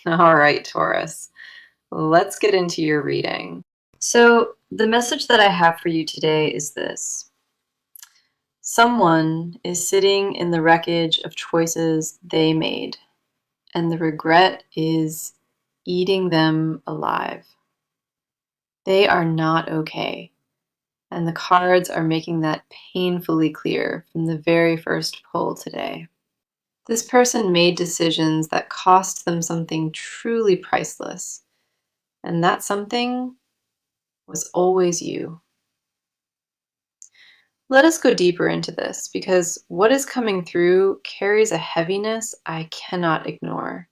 All right, Taurus, let's get into your reading. So, the message that I have for you today is this. Someone is sitting in the wreckage of choices they made, and the regret is eating them alive. They are not okay, and the cards are making that painfully clear from the very first pull today. This person made decisions that cost them something truly priceless, and that something was always you. Let us go deeper into this because what is coming through carries a heaviness I cannot ignore.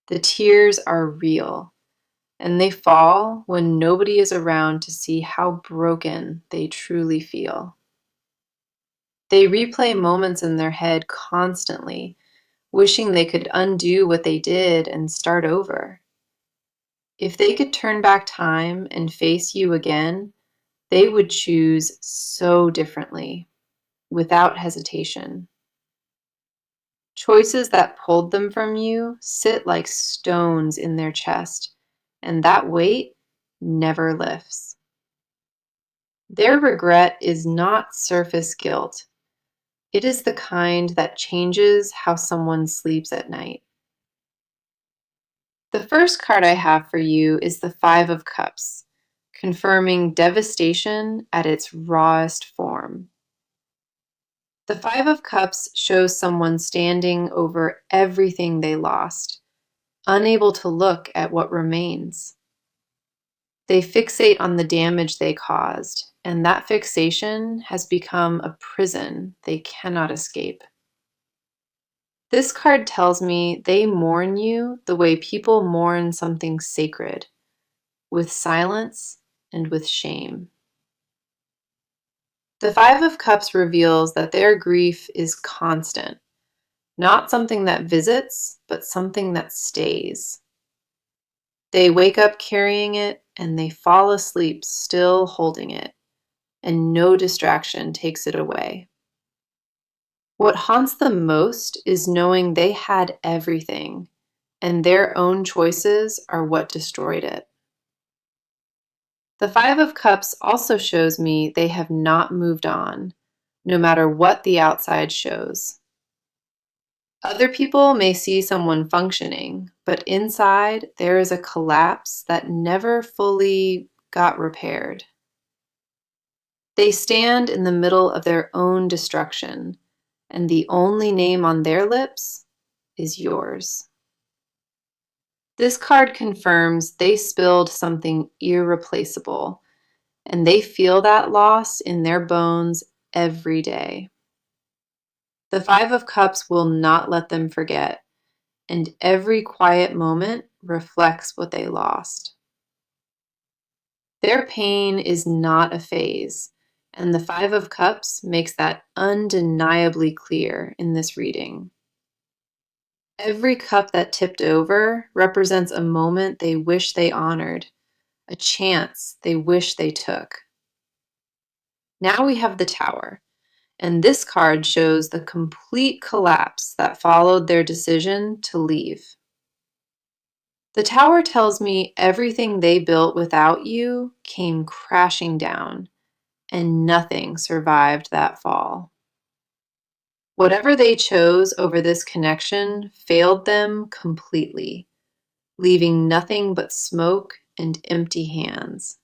The tears are real, and they fall when nobody is around to see how broken they truly feel. They replay moments in their head constantly, wishing they could undo what they did and start over. If they could turn back time and face you again, they would choose so differently, without hesitation. Choices that pulled them from you sit like stones in their chest, and that weight never lifts. Their regret is not surface guilt. It is the kind that changes how someone sleeps at night. The first card I have for you is the Five of Cups, confirming devastation at its rawest form. The Five of Cups shows someone standing over everything they lost, unable to look at what remains. They fixate on the damage they caused, and that fixation has become a prison they cannot escape. This card tells me they mourn you the way people mourn something sacred, with silence and with shame. The Five of Cups reveals that their grief is constant, not something that visits, but something that stays. They wake up carrying it, and they fall asleep still holding it, and no distraction takes it away. What haunts them most is knowing they had everything, and their own choices are what destroyed it. The Five of Cups also shows me they have not moved on, no matter what the outside shows. Other people may see someone functioning, but inside there is a collapse that never fully got repaired. They stand in the middle of their own destruction, and the only name on their lips is yours. This card confirms they spilled something irreplaceable, and they feel that loss in their bones every day. The Five of Cups will not let them forget, and every quiet moment reflects what they lost. Their pain is not a phase, and the Five of Cups makes that undeniably clear in this reading. Every cup that tipped over represents a moment they wish they honored, a chance they wish they took. Now we have the Tower, and this card shows the complete collapse that followed their decision to leave. The Tower tells me everything they built without you came crashing down, and nothing survived that fall. Whatever they chose over this connection failed them completely, leaving nothing but smoke and empty hands.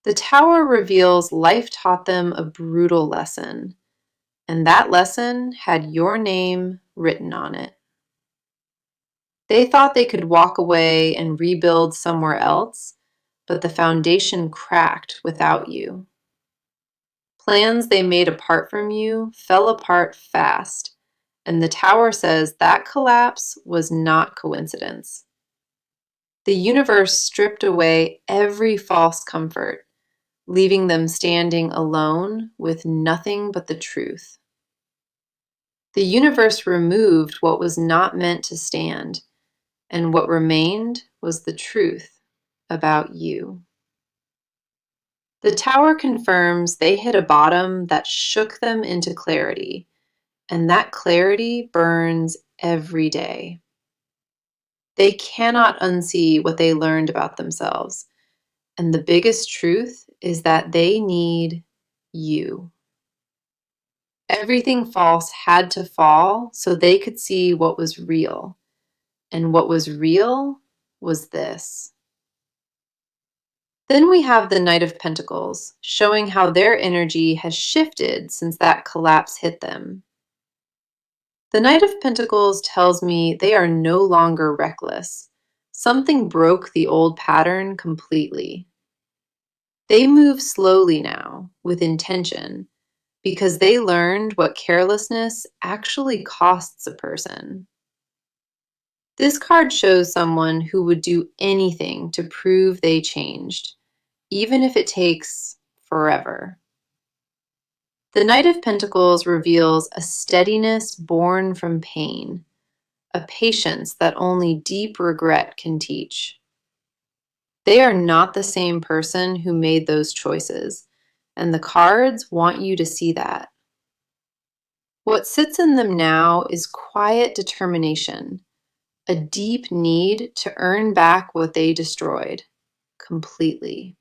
The Tower reveals life taught them a brutal lesson, and that lesson had your name written on it. They thought they could walk away and rebuild somewhere else, but the foundation cracked without you. Plans they made apart from you fell apart fast, and the Tower says that collapse was not coincidence. The universe stripped away every false comfort, leaving them standing alone with nothing but the truth. The universe removed what was not meant to stand, and what remained was the truth about you. The Tower confirms they hit a bottom that shook them into clarity, and that clarity burns every day. They cannot unsee what they learned about themselves. And the biggest truth is that they need you. Everything false had to fall so they could see what was real. And what was real was this. Then we have the Knight of Pentacles, showing how their energy has shifted since that collapse hit them. The Knight of Pentacles tells me they are no longer reckless. Something broke the old pattern completely. They move slowly now, with intention, because they learned what carelessness actually costs a person. This card shows someone who would do anything to prove they changed, even if it takes forever. The Knight of Pentacles reveals a steadiness born from pain, a patience that only deep regret can teach. They are not the same person who made those choices, and the cards want you to see that. What sits in them now is quiet determination, a deep need to earn back what they destroyed completely.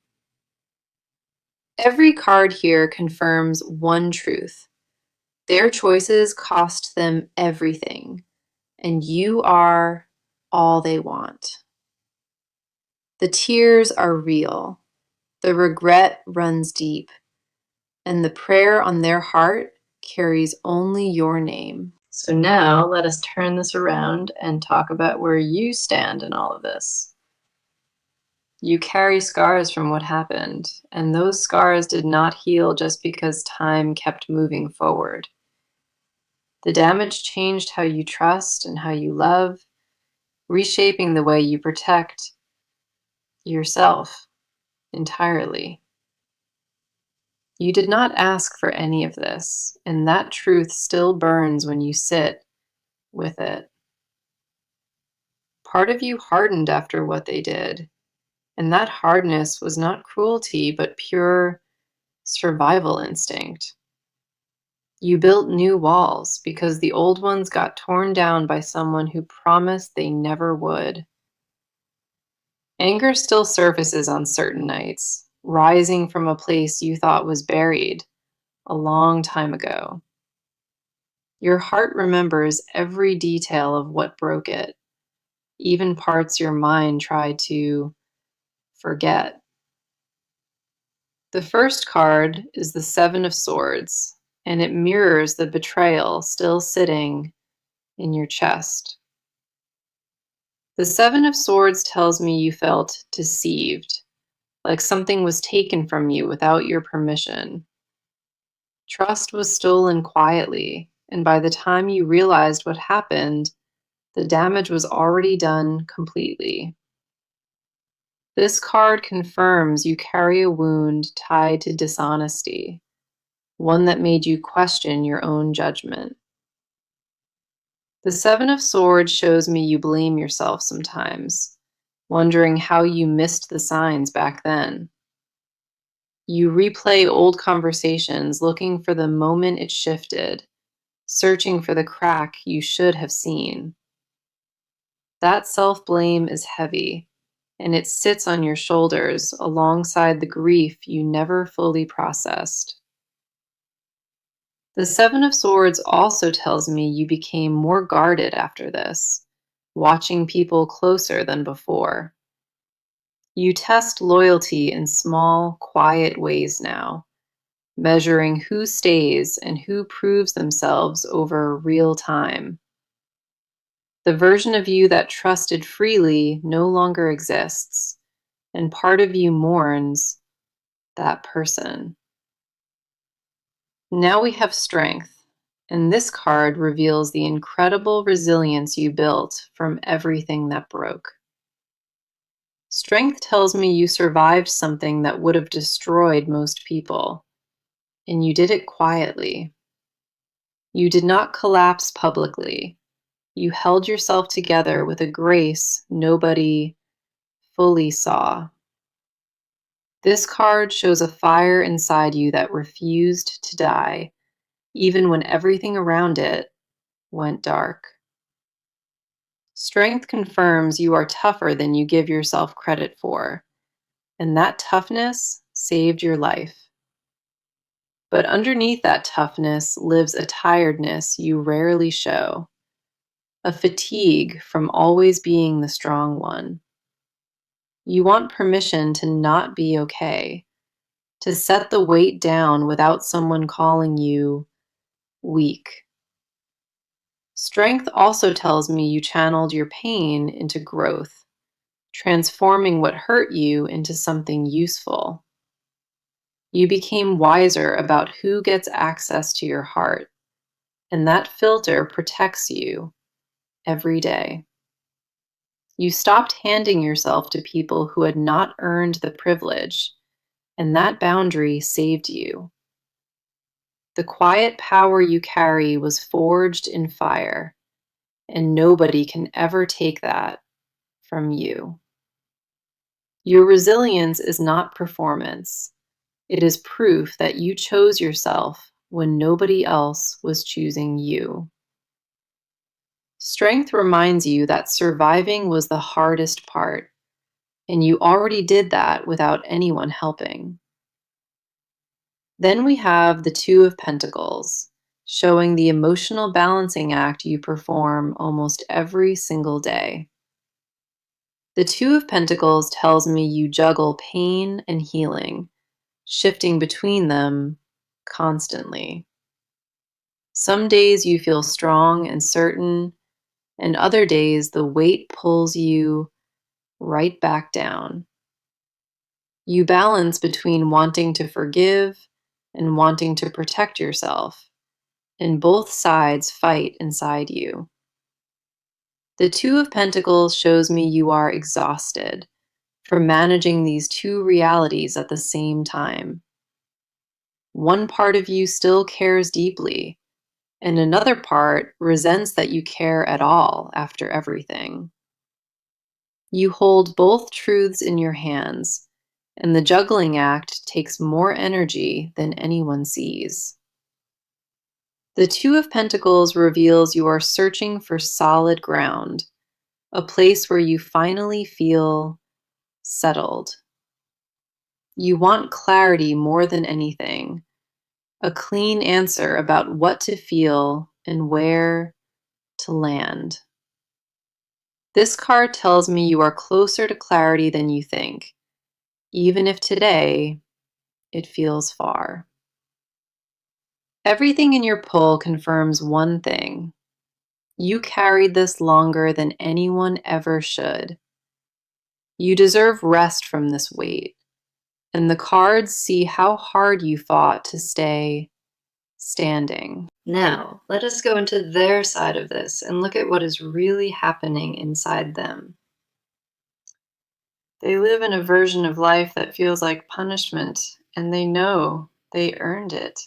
Every card here confirms one truth. Their choices cost them everything, and you are all they want. The tears are real, the regret runs deep, and the prayer on their heart carries only your name. So now let us turn this around and talk about where you stand in all of this. You carry scars from what happened, and those scars did not heal just because time kept moving forward. The damage changed how you trust and how you love, reshaping the way you protect yourself entirely. You did not ask for any of this, and that truth still burns when you sit with it. Part of you hardened after what they did, and that hardness was not cruelty, but pure survival instinct. You built new walls because the old ones got torn down by someone who promised they never would. Anger still surfaces on certain nights, rising from a place you thought was buried a long time ago. Your heart remembers every detail of what broke it, even parts your mind tried to forget. The first card is the Seven of Swords, and it mirrors the betrayal still sitting in your chest. The Seven of Swords tells me you felt deceived, like something was taken from you without your permission. Trust was stolen quietly, and by the time you realized what happened, the damage was already done completely. This card confirms you carry a wound tied to dishonesty, one that made you question your own judgment. The Seven of Swords shows me you blame yourself sometimes, wondering how you missed the signs back then. You replay old conversations looking for the moment it shifted, searching for the crack you should have seen. That self-blame is heavy, and it sits on your shoulders alongside the grief you never fully processed. The Seven of Swords also tells me you became more guarded after this, watching people closer than before. You test loyalty in small, quiet ways now, measuring who stays and who proves themselves over real time. The version of you that trusted freely no longer exists, and part of you mourns that person. Now we have strength, and this card reveals the incredible resilience you built from everything that broke. Strength tells me you survived something that would have destroyed most people, and you did it quietly. You did not collapse publicly. You held yourself together with a grace nobody fully saw. This card shows a fire inside you that refused to die, even when everything around it went dark. Strength confirms you are tougher than you give yourself credit for, and that toughness saved your life. But underneath that toughness lives a tiredness you rarely show, a fatigue from always being the strong one. You want permission to not be okay, to set the weight down without someone calling you weak. Strength also tells me you channeled your pain into growth, transforming what hurt you into something useful. You became wiser about who gets access to your heart, and that filter protects you every day. You stopped handing yourself to people who had not earned the privilege, and that boundary saved you. The quiet power you carry was forged in fire, and nobody can ever take that from you. Your resilience is not performance. It is proof that you chose yourself when nobody else was choosing you. Strength reminds you that surviving was the hardest part, and you already did that without anyone helping. Then we have the Two of Pentacles, showing the emotional balancing act you perform almost every single day. The Two of Pentacles tells me you juggle pain and healing, shifting between them constantly. Some days you feel strong and certain, and other days the weight pulls you right back down. You balance between wanting to forgive and wanting to protect yourself, and both sides fight inside you. The Two of Pentacles shows me you are exhausted from managing these two realities at the same time. One part of you still cares deeply, and another part resents that you care at all after everything. You hold both truths in your hands, and the juggling act takes more energy than anyone sees. The Two of Pentacles reveals you are searching for solid ground, a place where you finally feel settled. You want clarity more than anything, a clean answer about what to feel and where to land. This card tells me you are closer to clarity than you think, even if today it feels far. Everything in your pull confirms one thing. You carried this longer than anyone ever should. You deserve rest from this weight, and the cards see how hard you fought to stay standing. Now, let us go into their side of this and look at what is really happening inside them. They live in a version of life that feels like punishment, and they know they earned it.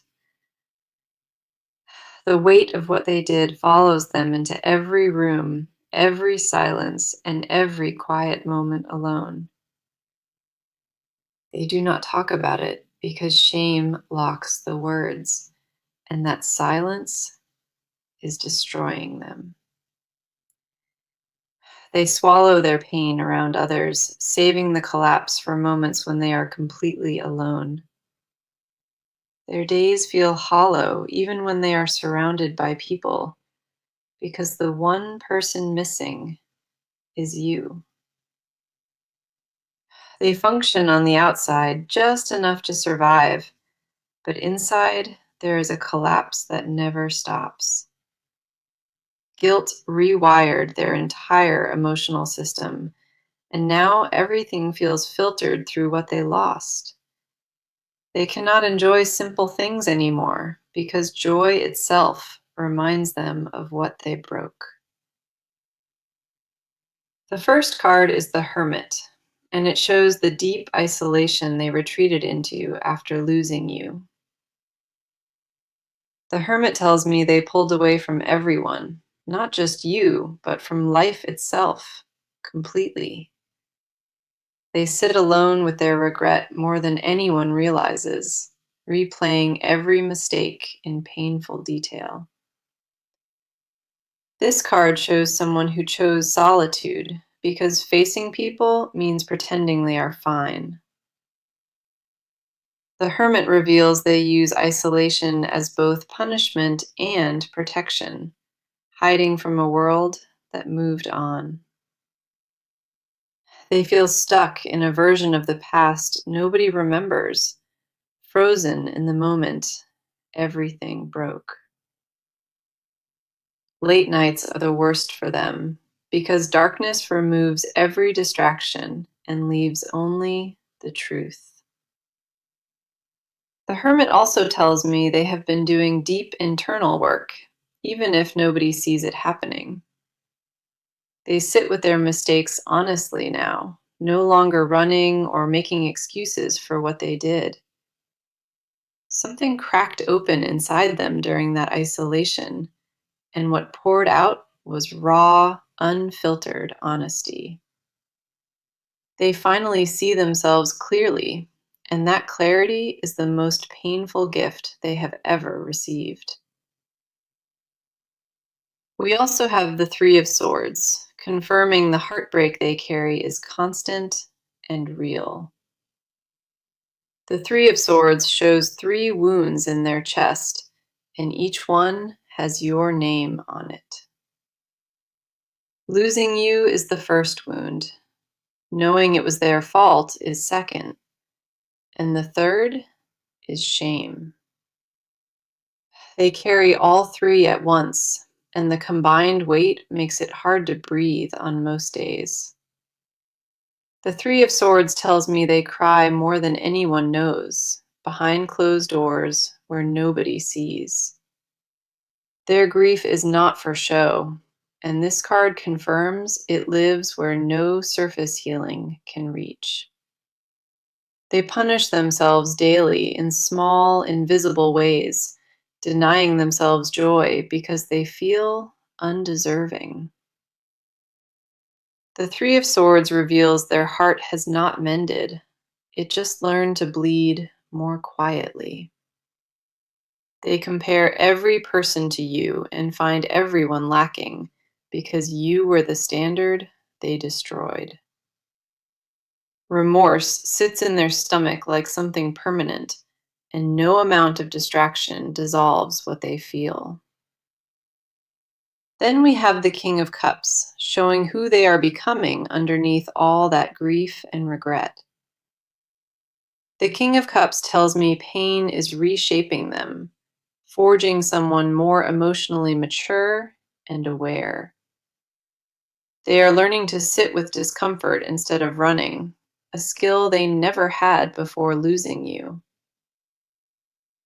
The weight of what they did follows them into every room, every silence, and every quiet moment alone. They do not talk about it because shame locks the words, and that silence is destroying them. They swallow their pain around others, saving the collapse for moments when they are completely alone. Their days feel hollow even when they are surrounded by people, because the one person missing is you. They function on the outside just enough to survive, but inside there is a collapse that never stops. Guilt rewired their entire emotional system, and now everything feels filtered through what they lost. They cannot enjoy simple things anymore because joy itself reminds them of what they broke. The first card is the Hermit, and it shows the deep isolation they retreated into after losing you. The Hermit tells me they pulled away from everyone, not just you, but from life itself, completely. They sit alone with their regret more than anyone realizes, replaying every mistake in painful detail. This card shows someone who chose solitude because facing people means pretending they are fine. The Hermit reveals they use isolation as both punishment and protection, hiding from a world that moved on. They feel stuck in a version of the past nobody remembers, frozen in the moment everything broke. Late nights are the worst for them because darkness removes every distraction and leaves only the truth. The Hermit also tells me they have been doing deep internal work, even if nobody sees it happening. They sit with their mistakes honestly now, no longer running or making excuses for what they did. Something cracked open inside them during that isolation, and what poured out was raw, unfiltered honesty. They finally see themselves clearly, and that clarity is the most painful gift they have ever received. We also have the Three of Swords, confirming the heartbreak they carry is constant and real. The Three of Swords shows three wounds in their chest, and each one has your name on it. Losing you is the first wound. Knowing it was their fault is second. And the third is shame. They carry all three at once, and the combined weight makes it hard to breathe on most days. The Three of Swords tells me they cry more than anyone knows, behind closed doors where nobody sees. Their grief is not for show, and this card confirms it lives where no surface healing can reach. They punish themselves daily in small, invisible ways, denying themselves joy because they feel undeserving. The Three of Swords reveals their heart has not mended. It just learned to bleed more quietly. They compare every person to you and find everyone lacking because you were the standard they destroyed. Remorse sits in their stomach like something permanent, and no amount of distraction dissolves what they feel. Then we have the King of Cups, showing who they are becoming underneath all that grief and regret. The King of Cups tells me pain is reshaping them, forging someone more emotionally mature and aware. They are learning to sit with discomfort instead of running, a skill they never had before losing you.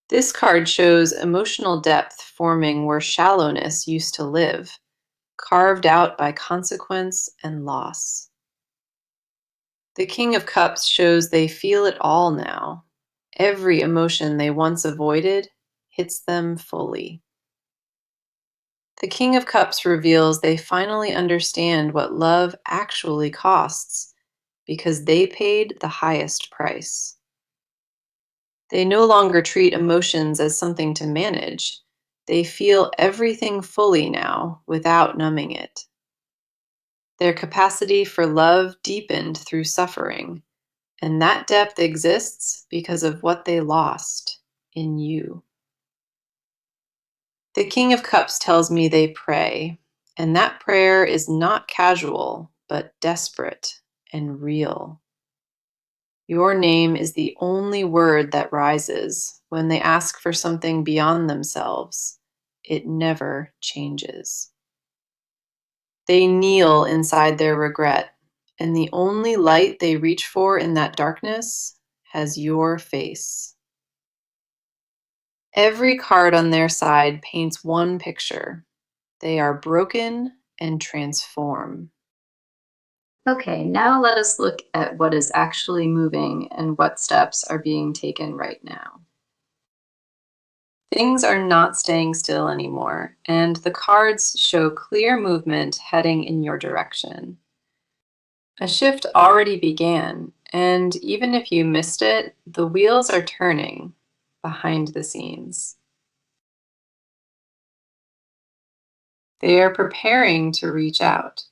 This card shows emotional depth forming where shallowness used to live, carved out by consequence and loss. The King of Cups shows they feel it all now. Every emotion they once avoided hits them fully. The King of Cups reveals they finally understand what love actually costs because they paid the highest price. They no longer treat emotions as something to manage. They feel everything fully now without numbing it. Their capacity for love deepened through suffering, and that depth exists because of what they lost in you. The King of Cups tells me they pray, and that prayer is not casual, but desperate and real. Your name is the only word that rises when they ask for something beyond themselves. It never changes. They kneel inside their regret, and the only light they reach for in that darkness has your face. Every card on their side paints one picture. They are broken and transform. Okay, now let us look at what is actually moving and what steps are being taken right now. Things are not staying still anymore, and the cards show clear movement heading in your direction. A shift already began, and even if you missed it, the wheels are turning behind the scenes. They are preparing to reach out.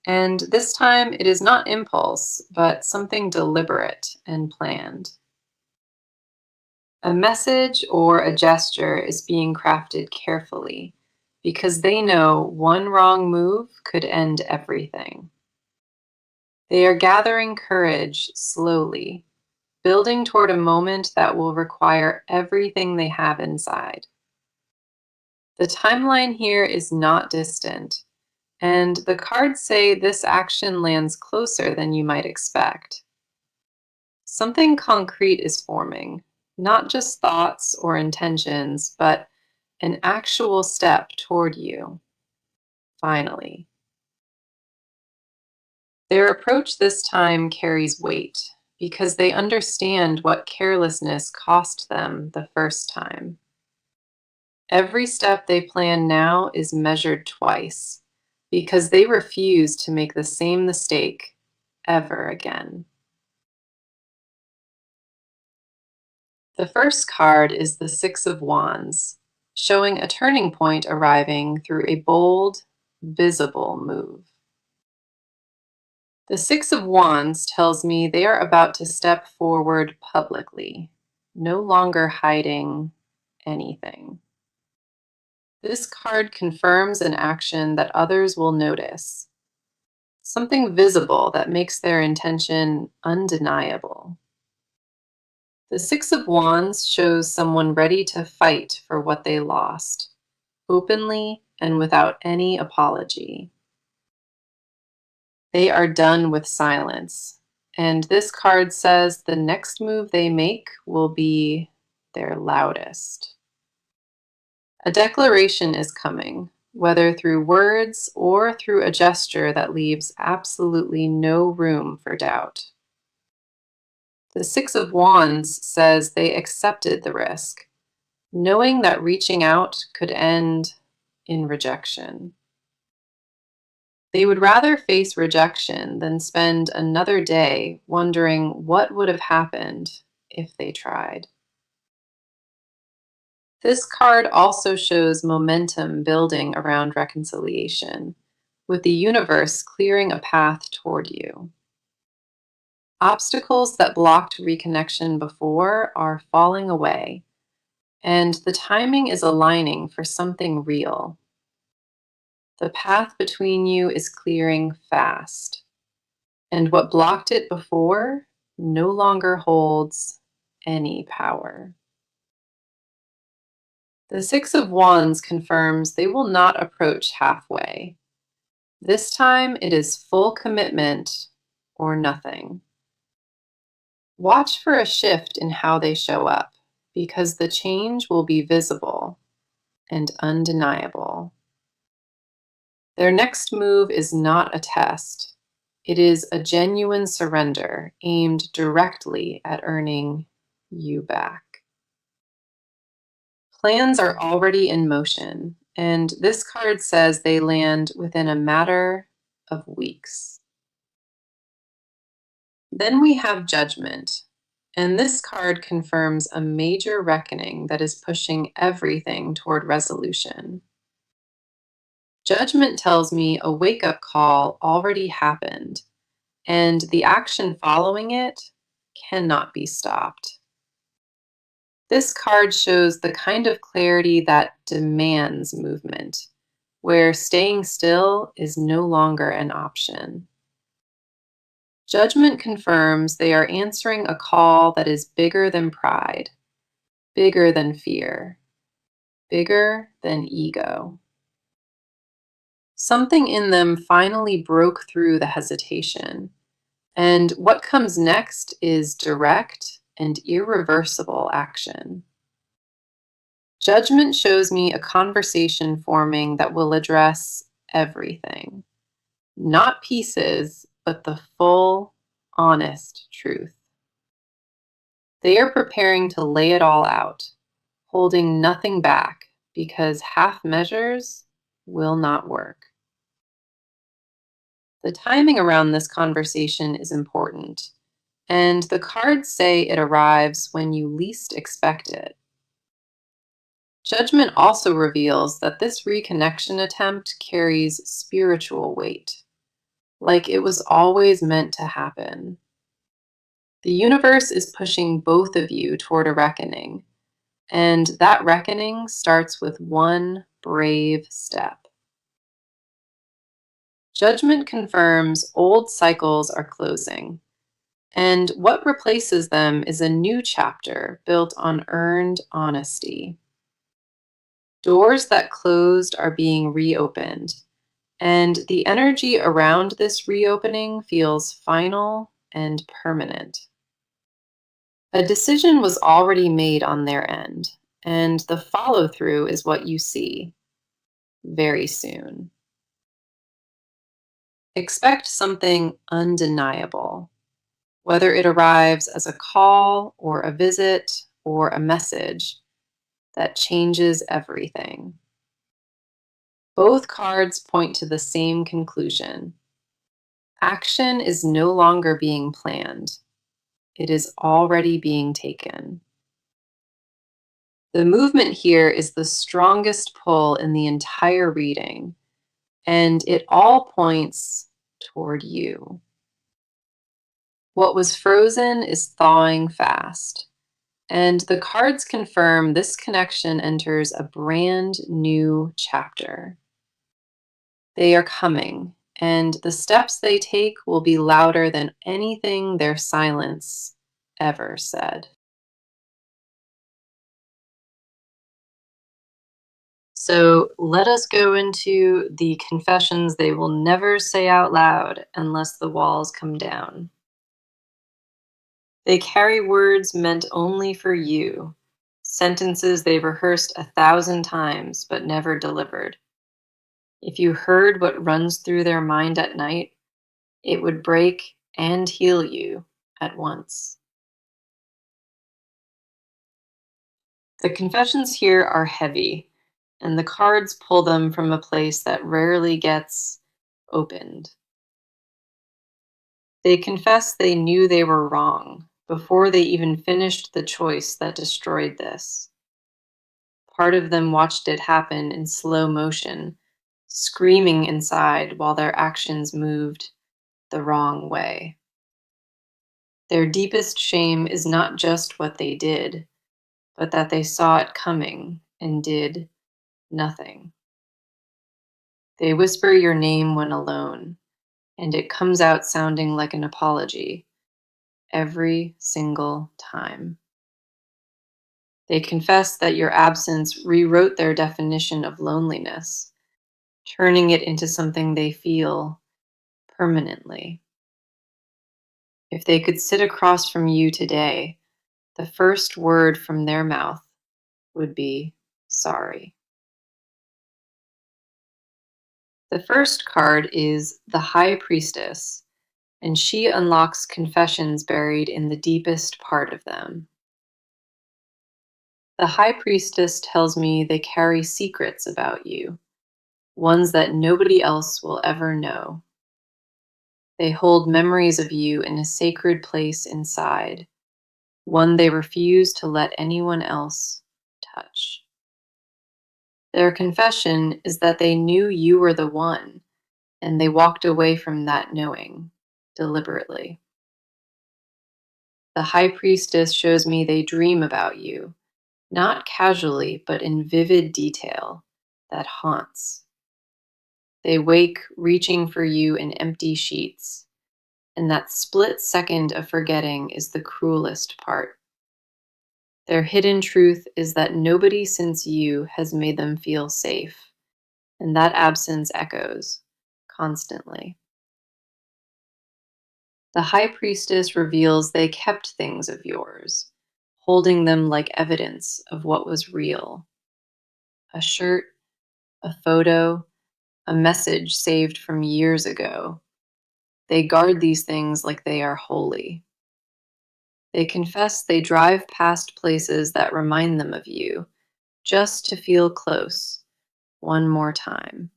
And this time it is not impulse, but something deliberate and planned. A message or a gesture is being crafted carefully because they know one wrong move could end everything. They are gathering courage slowly, building toward a moment that will require everything they have inside. The timeline here is not distant, and the cards say this action lands closer than you might expect. Something concrete is forming, not just thoughts or intentions, but an actual step toward you, finally. Their approach this time carries weight because they understand what carelessness cost them the first time. Every step they plan now is measured twice because they refuse to make the same mistake ever again. The first card is the Six of Wands, showing a turning point arriving through a bold, visible move. The Six of Wands tells me they are about to step forward publicly, no longer hiding anything. This card confirms an action that others will notice, something visible that makes their intention undeniable. The Six of Wands shows someone ready to fight for what they lost, openly and without any apology. They are done with silence, and this card says the next move they make will be their loudest. A declaration is coming, whether through words or through a gesture that leaves absolutely no room for doubt. The Six of Wands says they accepted the risk, knowing that reaching out could end in rejection. They would rather face rejection than spend another day wondering what would have happened if they tried. This card also shows momentum building around reconciliation, with the universe clearing a path toward you. Obstacles that blocked reconnection before are falling away, and the timing is aligning for something real. The path between you is clearing fast, and what blocked it before no longer holds any power. The Six of Wands confirms they will not approach halfway. This time it is full commitment or nothing. Watch for a shift in how they show up, because the change will be visible and undeniable. Their next move is not a test. It is a genuine surrender aimed directly at earning you back. Plans are already in motion, and this card says they land within a matter of weeks. Then we have Judgment, and this card confirms a major reckoning that is pushing everything toward resolution. Judgment tells me a wake-up call already happened, and the action following it cannot be stopped. This card shows the kind of clarity that demands movement, where staying still is no longer an option. Judgment confirms they are answering a call that is bigger than pride, bigger than fear, bigger than ego. Something in them finally broke through the hesitation, and what comes next is direct and irreversible action. Judgment shows me a conversation forming that will address everything, not pieces, but the full, honest truth. They are preparing to lay it all out, holding nothing back, because half measures will not work. The timing around this conversation is important, and the cards say it arrives when you least expect it. Judgment also reveals that this reconnection attempt carries spiritual weight, like it was always meant to happen. The universe is pushing both of you toward a reckoning, and that reckoning starts with one brave step. Judgment confirms old cycles are closing, and what replaces them is a new chapter built on earned honesty. Doors that closed are being reopened, and the energy around this reopening feels final and permanent. A decision was already made on their end, and the follow through is what you see very soon. Expect something undeniable, whether it arrives as a call or a visit or a message that changes everything. Both cards point to the same conclusion. Action is no longer being planned, it is already being taken. The movement here is the strongest pull in the entire reading, and it all points toward you. What was frozen is thawing fast, and the cards confirm this connection enters a brand new chapter. They are coming, and the steps they take will be louder than anything their silence ever said. So let us go into the confessions they will never say out loud unless the walls come down. They carry words meant only for you, sentences they rehearsed 1,000 times but never delivered. If you heard what runs through their mind at night, it would break and heal you at once. The confessions here are heavy, and the cards pull them from a place that rarely gets opened. They confess they knew they were wrong before they even finished the choice that destroyed this. Part of them watched it happen in slow motion, screaming inside while their actions moved the wrong way. Their deepest shame is not just what they did, but that they saw it coming and did nothing. They whisper your name when alone, and it comes out sounding like an apology every single time. They confess that your absence rewrote their definition of loneliness, turning it into something they feel permanently. If they could sit across from you today, the first word from their mouth would be sorry. The first card is the High Priestess, and she unlocks confessions buried in the deepest part of them. The High Priestess tells me they carry secrets about you, ones that nobody else will ever know. They hold memories of you in a sacred place inside, one they refuse to let anyone else touch. Their confession is that they knew you were the one, and they walked away from that knowing, deliberately. The High Priestess shows me they dream about you, not casually, but in vivid detail that haunts. They wake reaching for you in empty sheets, and that split second of forgetting is the cruelest part. Their hidden truth is that nobody since you has made them feel safe, and that absence echoes constantly. The High Priestess reveals they kept things of yours, holding them like evidence of what was real. A shirt, a photo, a message saved from years ago. They guard these things like they are holy. They confess they drive past places that remind them of you, just to feel close one more time.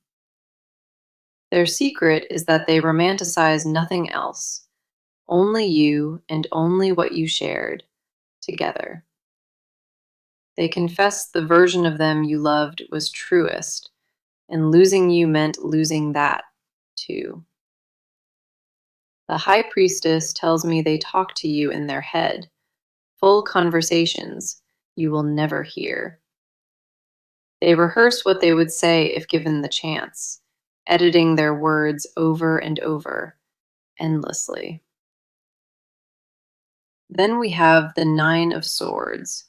Their secret is that they romanticize nothing else, only you and only what you shared together. They confess the version of them you loved was truest, and losing you meant losing that, too. The high priestess tells me they talk to you in their head, full conversations you will never hear. They rehearse what they would say if given the chance, editing their words over and over, endlessly. Then we have the Nine of Swords,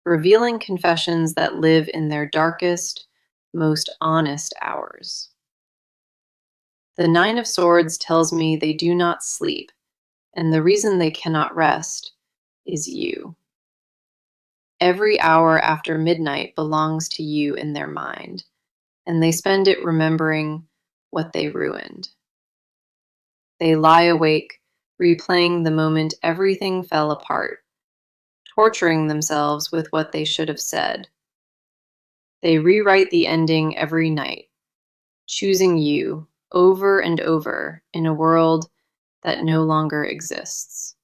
revealing confessions that live in their darkest, most honest hours. The Nine of Swords tells me they do not sleep, and the reason they cannot rest is you. Every hour after midnight belongs to you in their mind, and they spend it remembering what they ruined. They lie awake, replaying the moment everything fell apart, torturing themselves with what they should have said. They rewrite the ending every night, choosing you over and over in a world that no longer exists.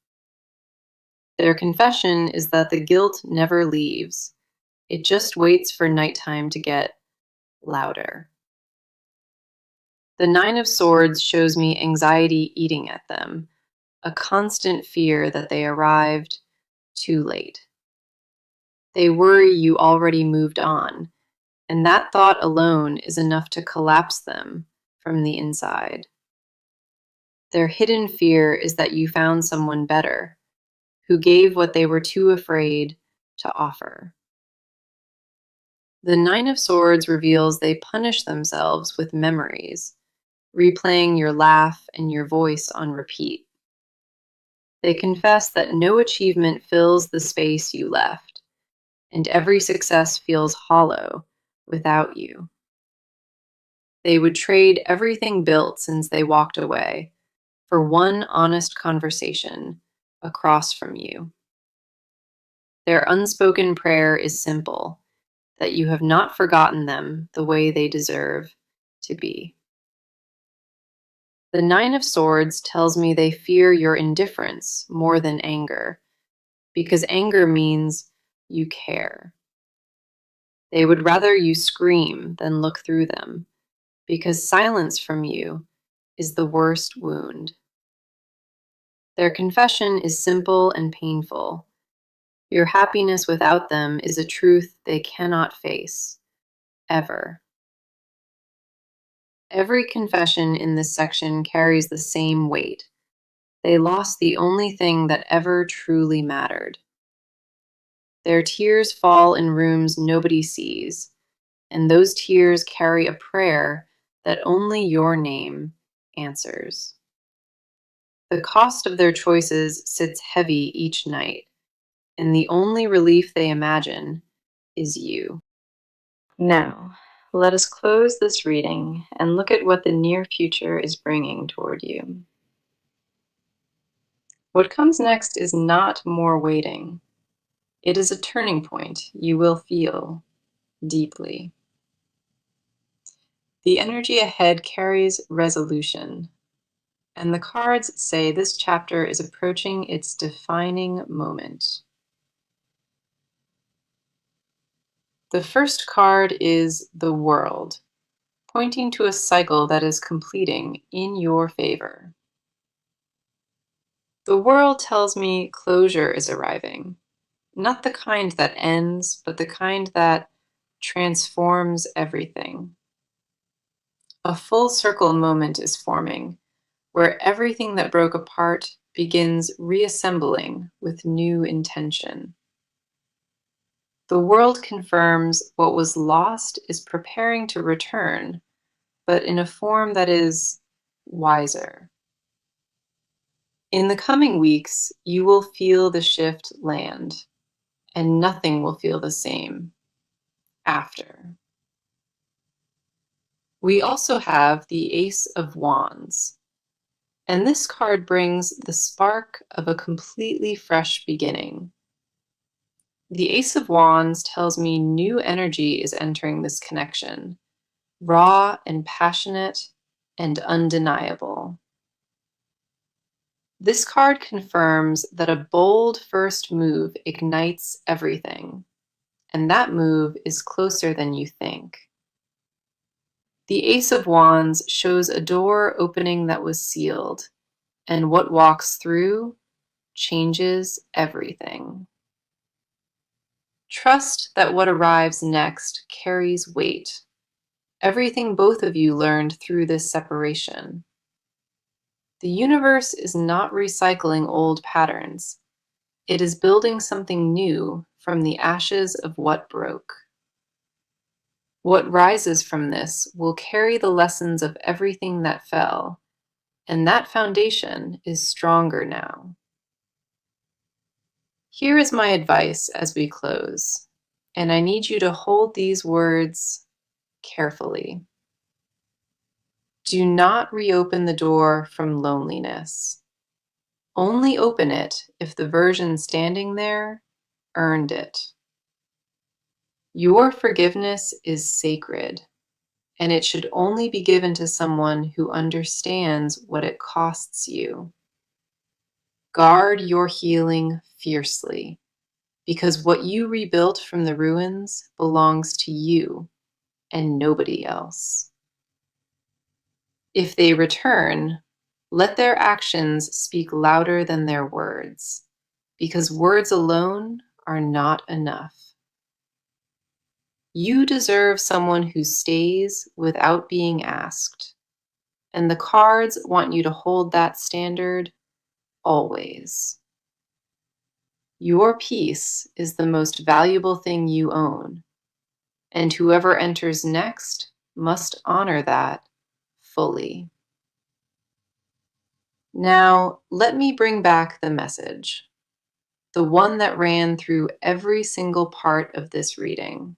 Their confession is that the guilt never leaves. It just waits for nighttime to get louder. The Nine of Swords shows me anxiety eating at them, a constant fear that they arrived too late. They worry you already moved on, and that thought alone is enough to collapse them from the inside. Their hidden fear is that you found someone better, who gave what they were too afraid to offer. The Nine of Swords reveals they punish themselves with memories, replaying your laugh and your voice on repeat. They confess that no achievement fills the space you left, and every success feels hollow without you. They would trade everything built since they walked away for one honest conversation across from you. Their unspoken prayer is simple, that you have not forgotten them the way they deserve to be. The Nine of Swords tells me they fear your indifference more than anger, because anger means you care. They would rather you scream than look through them, because silence from you is the worst wound. Their confession is simple and painful. Your happiness without them is a truth they cannot face, ever. Every confession in this section carries the same weight. They lost the only thing that ever truly mattered. Their tears fall in rooms nobody sees, and those tears carry a prayer that only your name answers. The cost of their choices sits heavy each night, and the only relief they imagine is you. Now, let us close this reading and look at what the near future is bringing toward you. What comes next is not more waiting. It is a turning point you will feel deeply. The energy ahead carries resolution, and the cards say this chapter is approaching its defining moment. The first card is the World, pointing to a cycle that is completing in your favor. The World tells me closure is arriving, not the kind that ends, but the kind that transforms everything. A full circle moment is forming, where everything that broke apart begins reassembling with new intention. The world confirms what was lost is preparing to return, but in a form that is wiser. In the coming weeks, you will feel the shift land, and nothing will feel the same after. We also have the Ace of Wands, and this card brings the spark of a completely fresh beginning. The Ace of Wands tells me new energy is entering this connection, raw and passionate and undeniable. This card confirms that a bold first move ignites everything, and that move is closer than you think. The Ace of Wands shows a door opening that was sealed, and what walks through changes everything. Trust that what arrives next carries weight. Everything both of you learned through this separation. The universe is not recycling old patterns. It is building something new from the ashes of what broke. What rises from this will carry the lessons of everything that fell, and that foundation is stronger now. Here is my advice as we close, and I need you to hold these words carefully. Do not reopen the door from loneliness. Only open it if the version standing there earned it. Your forgiveness is sacred, and it should only be given to someone who understands what it costs you. Guard your healing fiercely, because what you rebuilt from the ruins belongs to you and nobody else. If they return, let their actions speak louder than their words, because words alone are not enough. You deserve someone who stays without being asked, and the cards want you to hold that standard always. Your peace is the most valuable thing you own, and whoever enters next must honor that fully. Now, let me bring back the message, the one that ran through every single part of this reading.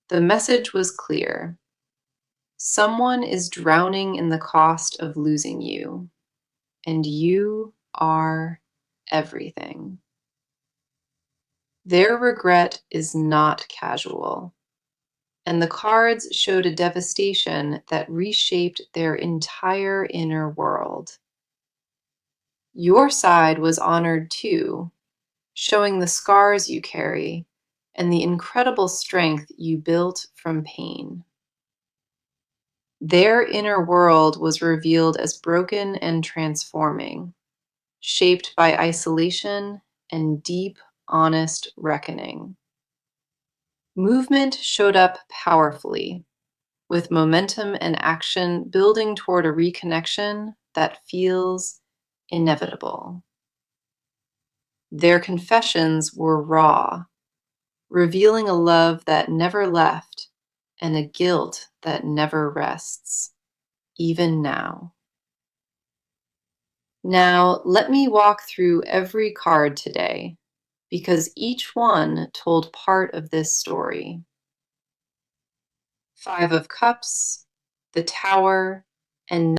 The message was clear. Someone is drowning in the cost of losing you, and you are everything. Their regret is not casual, and the cards showed a devastation that reshaped their entire inner world. Your side was honored too, showing the scars you carry and the incredible strength you built from pain. Their inner world was revealed as broken and transforming, shaped by isolation and deep, honest reckoning. Movement showed up powerfully, with momentum and action building toward a reconnection that feels inevitable. Their confessions were raw, revealing a love that never left and a guilt that never rests, even now. Now, let me walk through every card today, because each one told part of this story. 5 of Cups, the Tower, and